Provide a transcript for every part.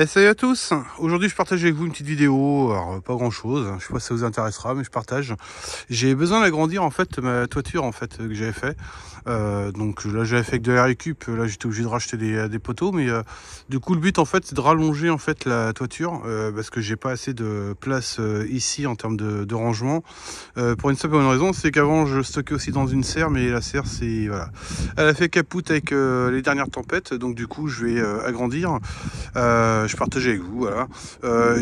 Salut à tous. Aujourd'hui je partage avec vous une petite vidéo, alors pas grand chose, je sais pas si ça vous intéressera mais je partage. J'ai besoin d'agrandir en fait ma toiture en fait que j'avais fait. Donc là j'avais fait avec de la récup, là j'étais obligé de racheter des poteaux, mais du coup le but en fait c'est de rallonger en fait la toiture parce que j'ai pas assez de place ici en termes de rangement. Pour une simple bonne raison, c'est qu'avant je stockais aussi dans une serre, mais la serre c'est voilà, elle a fait capoute avec les dernières tempêtes, donc du coup je vais agrandir. Je partage avec vous, voilà.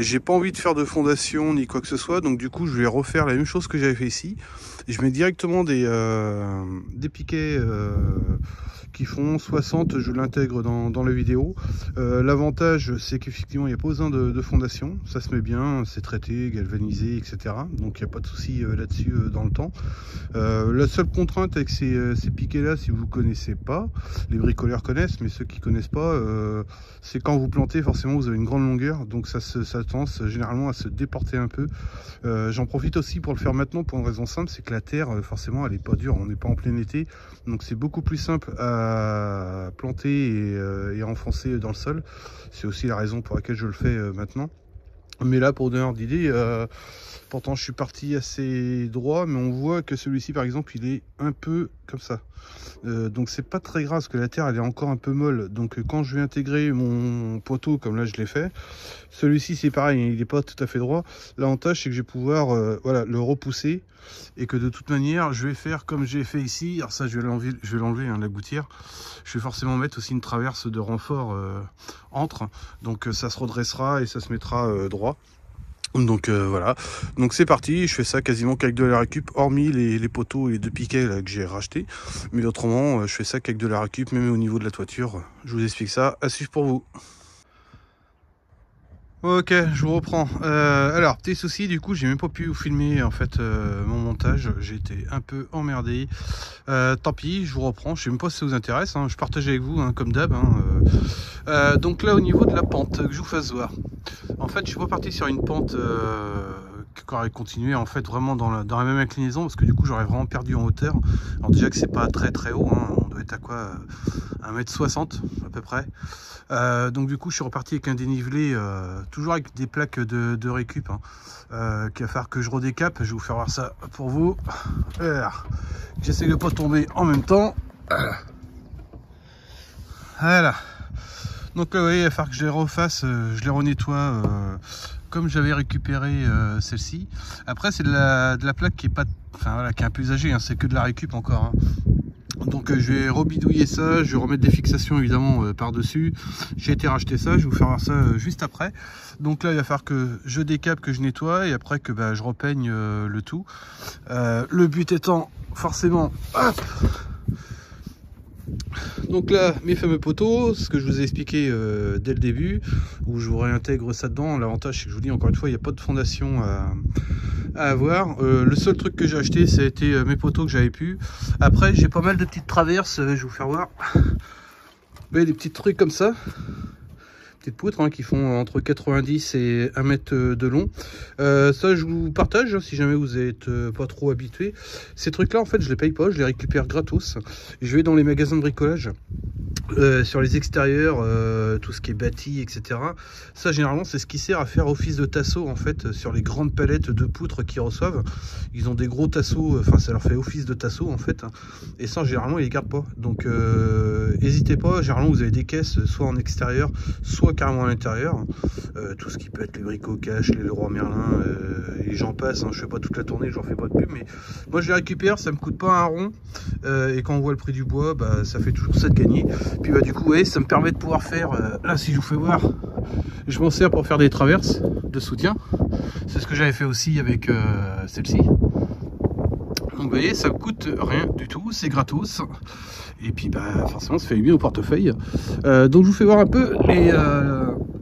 J'ai pas envie de faire de fondation ni quoi que ce soit, donc du coup je vais refaire la même chose que j'avais fait ici. Je mets directement des piquets qui font 60, je l'intègre dans la vidéo. L'avantage c'est qu'effectivement il n'y a pas besoin de fondation, ça se met bien, c'est traité, galvanisé, etc. Donc il n'y a pas de souci là-dessus dans le temps. La seule contrainte avec ces piquets là, si vous ne connaissez pas, les bricoleurs connaissent, mais ceux qui ne connaissent pas, c'est quand vous plantez, forcément vous avez une grande longueur, donc ça a tendance généralement à se déporter un peu. J'en profite aussi pour le faire maintenant pour une raison simple, c'est que la terre forcément elle n'est pas dure, on n'est pas en plein été, donc c'est beaucoup plus simple à planter et à enfoncer dans le sol. C'est aussi la raison pour laquelle je le fais maintenant. Mais là, pour donner d'idée, pourtant je suis parti assez droit, mais on voit que celui-ci par exemple il est un peu comme ça. Donc c'est pas très grave parce que la terre elle est encore un peu molle. Donc quand je vais intégrer mon poteau comme là je l'ai fait, celui-ci c'est pareil, il n'est pas tout à fait droit. L'avantage c'est que je vais pouvoir voilà, le repousser et que de toute manière je vais faire comme j'ai fait ici. Alors ça je vais l'enlever hein, la gouttière. Je vais forcément mettre aussi une traverse de renfort entre. Donc ça se redressera et ça se mettra droit. Donc voilà, donc c'est parti, je fais ça quasiment qu'avec de la récup, hormis les poteaux et les deux piquets là, que j'ai rachetés, mais autrement je fais ça qu'avec de la récup, même au niveau de la toiture. Je vous explique ça, à suivre pour vous. Ok, je vous reprends. Alors, petit souci, du coup, j'ai même pas pu vous filmer en fait mon montage. J'ai été un peu emmerdé. Tant pis, je vous reprends. Je sais même pas si ça vous intéresse. Hein. Je partage avec vous, hein, comme d'hab. Hein. Donc là, au niveau de la pente, que je vous fasse voir. En fait, je suis pas parti sur une pente qui aurait continué en fait vraiment dans la même inclinaison parce que du coup, j'aurais vraiment perdu en hauteur. Alors déjà que c'est pas très haut. Hein. On doit être à quoi 1,60 m à peu près. Donc du coup je suis reparti avec un dénivelé toujours avec des plaques de récup hein, qu'il va falloir que je redécape. Je vais vous faire voir ça pour vous. J'essaie de pas tomber en même temps. Voilà, donc là vous voyez il va falloir que je les refasse, je les renettoie comme j'avais récupéré celle-ci. Après c'est de la plaque qui est pas, enfin voilà, qui est un peu usagée hein, c'est que de la récup encore hein. Donc je vais rebidouiller ça, je vais remettre des fixations évidemment par dessus. J'ai été racheter ça, je vais vous faire voir ça juste après. Donc là il va falloir que je décape, que je nettoie et après que je repeigne le tout. Le but étant forcément, hop, donc là mes fameux poteaux, ce que je vous ai expliqué dès le début, où je vous réintègre ça dedans. L'avantage c'est que je vous dis encore une fois il n'y a pas de fondation à avoir. Le seul truc que j'ai acheté ça a été mes poteaux que j'avais pu. Après j'ai pas mal de petites traverses, je vais vous faire voir. Vous voyez des petits trucs comme ça, petites poutres hein, qui font entre 90 et 1 mètre de long. Ça je vous partage hein, si jamais vous êtes pas trop habitué. Ces trucs là en fait je les paye pas, je les récupère gratos. Je vais dans les magasins de bricolage. Sur les extérieurs, tout ce qui est bâti, etc. Ça généralement c'est ce qui sert à faire office de tasseau en fait sur les grandes palettes de poutres qu'ils reçoivent. Ils ont des gros tasseaux, enfin ça leur fait office de tasseau en fait. Et ça généralement ils les gardent pas. Donc n'hésitez pas, généralement vous avez des caisses soit en extérieur, soit carrément à l'intérieur. Tout ce qui peut être les Brico Cash, les Leroy Merlin, et j'en passe. Hein, je fais pas toute la tournée, j'en fais pas de pub, mais moi je les récupère, ça me coûte pas un rond. Et quand on voit le prix du bois, ça fait toujours ça de gagner. Puis du coup, ouais, ça me permet de pouvoir faire, là si je vous fais voir, je m'en sers pour faire des traverses de soutien. C'est ce que j'avais fait aussi avec celle-ci. Donc vous voyez, ça me coûte rien du tout, c'est gratos. Et puis forcément ça fait du bien au portefeuille. Donc je vous fais voir un peu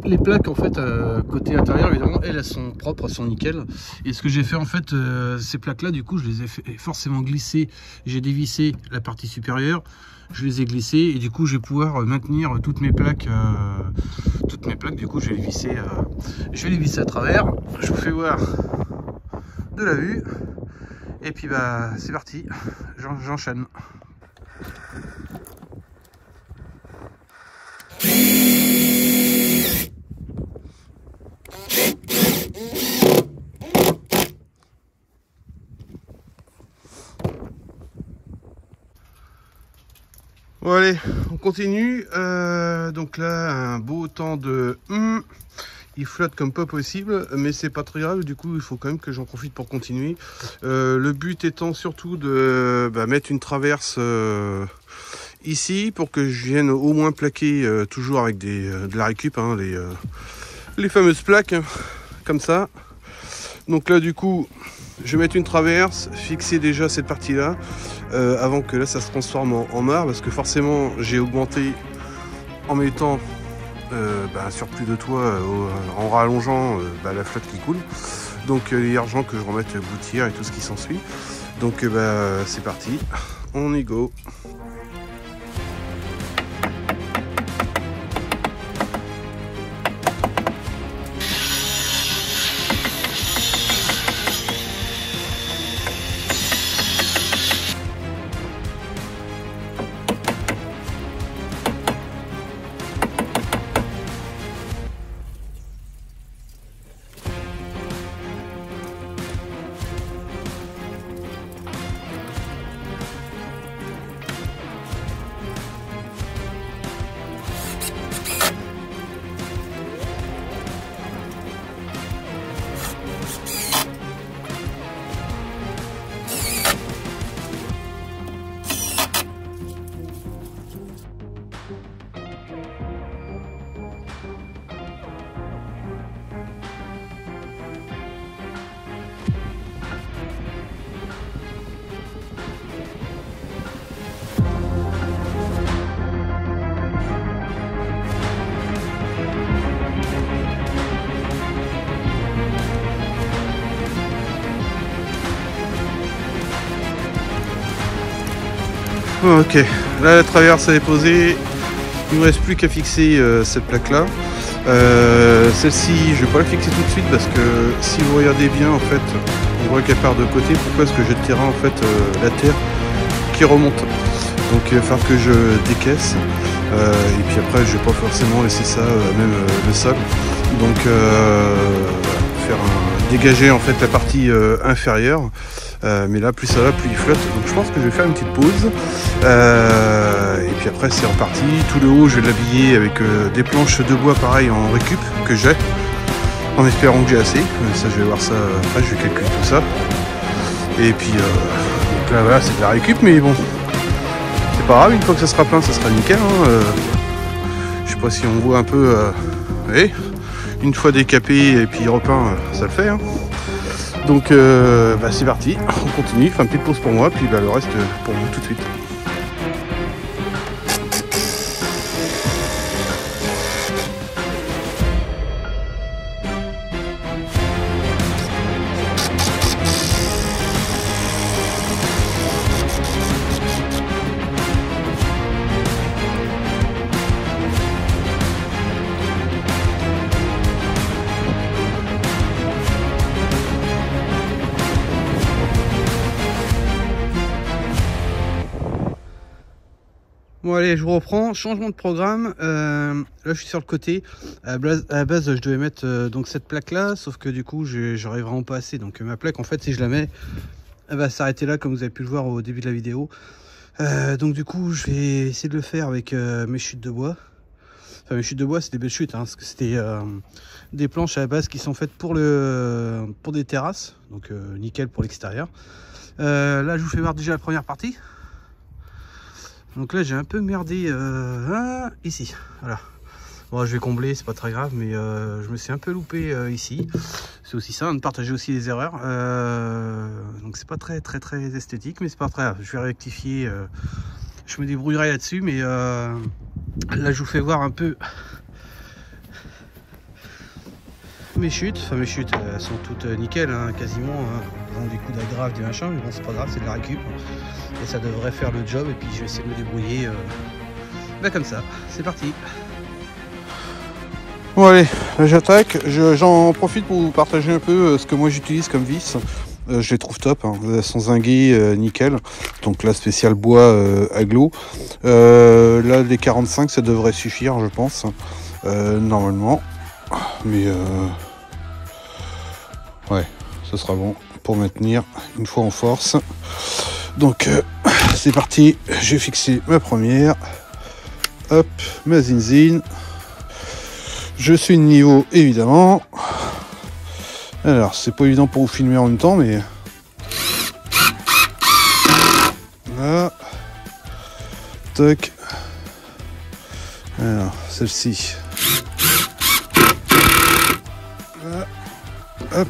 les plaques en fait côté intérieur évidemment, elles sont propres, elles sont nickel. Et ce que j'ai fait en fait, ces plaques là du coup je les ai forcément glissées. J'ai dévissé la partie supérieure, je les ai glissées et du coup je vais pouvoir maintenir toutes mes plaques du coup je vais les visser à travers. Je vous fais voir de la vue. Et puis c'est parti, j'enchaîne. Bon allez, on continue. Donc là, un beau temps de... il flotte comme pas possible, mais c'est pas très grave, du coup il faut quand même que j'en profite pour continuer. Le but étant surtout de mettre une traverse ici, pour que je vienne au moins plaquer toujours avec de la récup, hein, les fameuses plaques, hein, comme ça. Donc là du coup, je vais mettre une traverse, fixer déjà cette partie-là, avant que là ça se transforme en mare, parce que forcément j'ai augmenté en mettant sur plus de toit, en rallongeant la flotte qui coule. Donc il est urgent que je remette gouttière et tout ce qui s'ensuit. Donc c'est parti, on y go. Ok, là la traverse est posée, il ne me reste plus qu'à fixer cette plaque là. Celle-ci je vais pas la fixer tout de suite, parce que si vous regardez bien en fait, on voit qu'elle part de côté. Pourquoi? Parce que j'ai le terrain en fait, la terre qui remonte. Donc il va falloir que je décaisse, et puis après je vais pas forcément laisser ça même le sol. Donc faire dégager en fait la partie inférieure. Mais là, plus ça va, plus il flotte. Donc je pense que je vais faire une petite pause. Et puis après, c'est reparti. Tout le haut, je vais l'habiller avec des planches de bois pareil en récup que j'ai. En espérant que j'ai assez. Ça, je vais voir ça après. Je vais calculer tout ça. Et puis, donc là, voilà, c'est de la récup. Mais bon, c'est pas grave. Une fois que ça sera plein, ça sera nickel. Hein. Je sais pas si on voit un peu. Voyez, une fois décapé et puis repeint, ça le fait. Hein. Donc c'est parti, on continue, enfin une petite pause pour moi, puis le reste pour vous tout de suite. Bon allez, je vous reprends, changement de programme. Là je suis sur le côté. À la base je devais mettre donc cette plaque là, sauf que du coup j'arrive vraiment pas assez. Donc ma plaque en fait, si je la mets, elle va s'arrêter là, comme vous avez pu le voir au début de la vidéo. Donc du coup je vais essayer de le faire avec mes chutes de bois. Enfin mes chutes de bois, c'est des belles chutes, hein, parce que c'était des planches à la base qui sont faites pour des terrasses. Donc nickel pour l'extérieur. Là je vous fais voir déjà la première partie. Donc là j'ai un peu merdé ici, voilà. Bon, je vais combler, c'est pas très grave, mais je me suis un peu loupé ici. C'est aussi ça, de partager aussi les erreurs. Donc c'est pas très esthétique, mais c'est pas très grave. Je vais rectifier, je me débrouillerai là-dessus, mais là je vous fais voir un peu mes chutes. Enfin mes chutes, elles sont toutes nickel, hein, quasiment. Hein. Elles ont des coups d'agrave, des machins, mais bon c'est pas grave, c'est de la récup. Et ça devrait faire le job, et puis je vais essayer de me débrouiller comme ça. C'est parti. Bon allez, j'attaque. J'en profite pour vous partager un peu ce que moi j'utilise comme vis. Je les trouve top, hein. Elles sont zinguées, nickel. Donc là spécial bois aglo. Là les 45 ça devrait suffire, je pense. Normalement. Mais ouais, ce sera bon pour maintenir une fois en force. Donc c'est parti, j'ai fixé ma première. Hop, ma zinzine. Je suis de niveau évidemment. Alors c'est pas évident pour vous filmer en même temps, mais là, toc. Alors celle-ci. Là. Hop.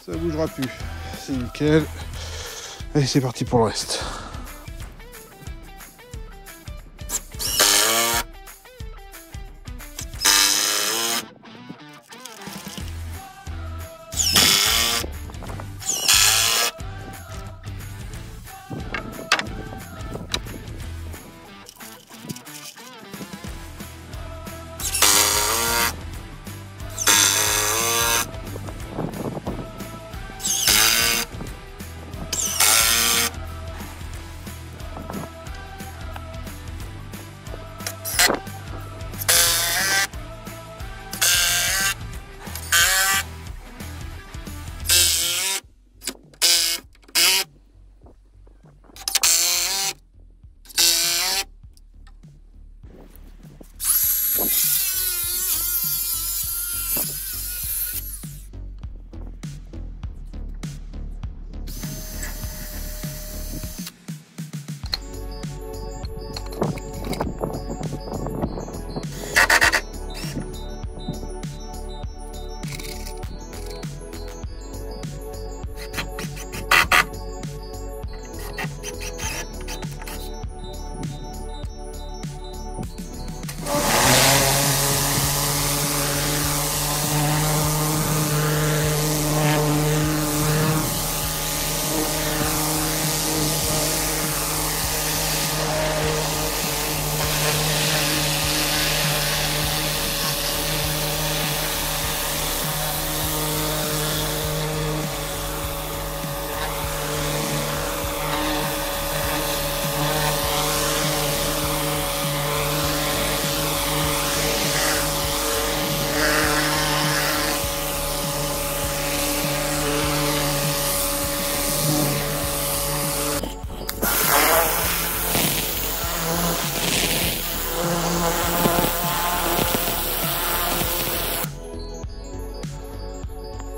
Ça bougera plus. C'est nickel. Allez, c'est parti pour le reste.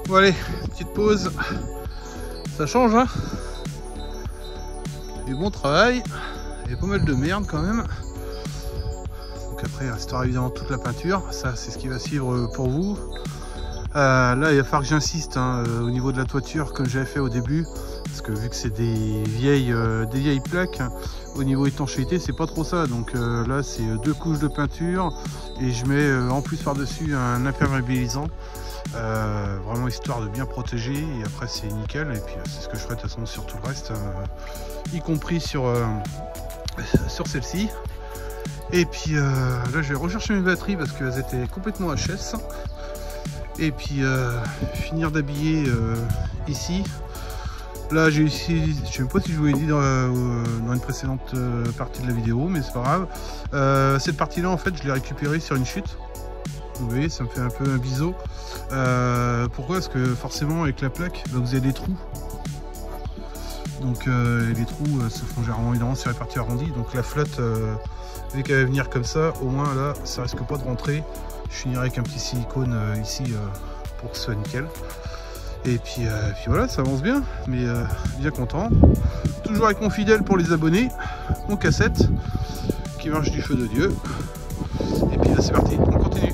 Bon allez, petite pause, ça change hein. Du bon travail, il y a pas mal de merde quand même. Donc après il restera évidemment toute la peinture, ça c'est ce qui va suivre pour vous. Là il va falloir que j'insiste hein, au niveau de la toiture comme j'avais fait au début. Parce que vu que c'est des vieilles plaques, au niveau étanchéité c'est pas trop ça. Donc là c'est 2 couches de peinture et je mets en plus par dessus un imperméabilisant. Vraiment histoire de bien protéger et après c'est nickel. Et puis c'est ce que je ferai de toute façon sur tout le reste, y compris sur celle-ci. Et puis là je vais rechercher mes batteries parce qu'elles étaient complètement HS. Et puis finir d'habiller ici. Là j'ai ici, je sais même pas si je vous l'ai dit dans une précédente partie de la vidéo, mais c'est pas grave. Cette partie là en fait je l'ai récupérée sur une chute. Vous voyez, ça me fait un peu un biseau. Pourquoi? Parce que forcément avec la plaque bah, vous avez des trous. Donc les trous se font généralement évidemment sur les parties arrondies. Donc la flotte, vu qu'elle va venir comme ça, au moins là ça risque pas de rentrer. Je finirai avec un petit silicone ici pour que ce soit nickel. Et puis voilà, ça avance bien, mais bien content. Toujours avec mon fidèle pour les abonnés, mon cassette qui marche du feu de Dieu. Et puis là c'est parti, on continue.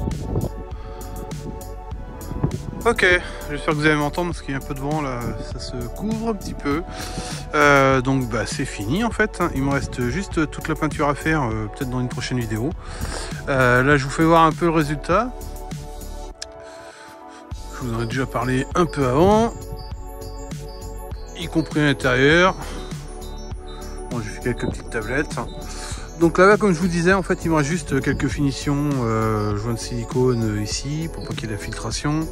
Ok, j'espère que vous allez m'entendre parce qu'il y a un peu de vent là, ça se couvre un petit peu. Donc bah, c'est fini en fait, il me reste juste toute la peinture à faire, peut-être dans une prochaine vidéo. Là je vous fais voir un peu le résultat. Je vous en ai déjà parlé un peu avant, y compris à l'intérieur. Bon, j'ai fait quelques petites tablettes. Donc là-bas, comme je vous disais, en fait, il me reste juste quelques finitions, joints de silicone ici, pour pas qu'il y ait de la filtration.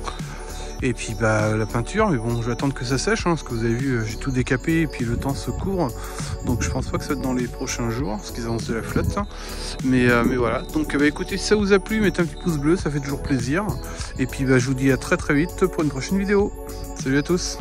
Et puis bah, la peinture, mais bon, je vais attendre que ça sèche, hein, parce que vous avez vu, j'ai tout décapé, et puis le temps se court. Donc je pense pas que ça va être dans les prochains jours, parce qu'ils avancent de la flotte. Hein. Mais voilà, donc bah, écoutez, si ça vous a plu, mettez un petit pouce bleu, ça fait toujours plaisir. Et puis bah, je vous dis à très vite pour une prochaine vidéo. Salut à tous.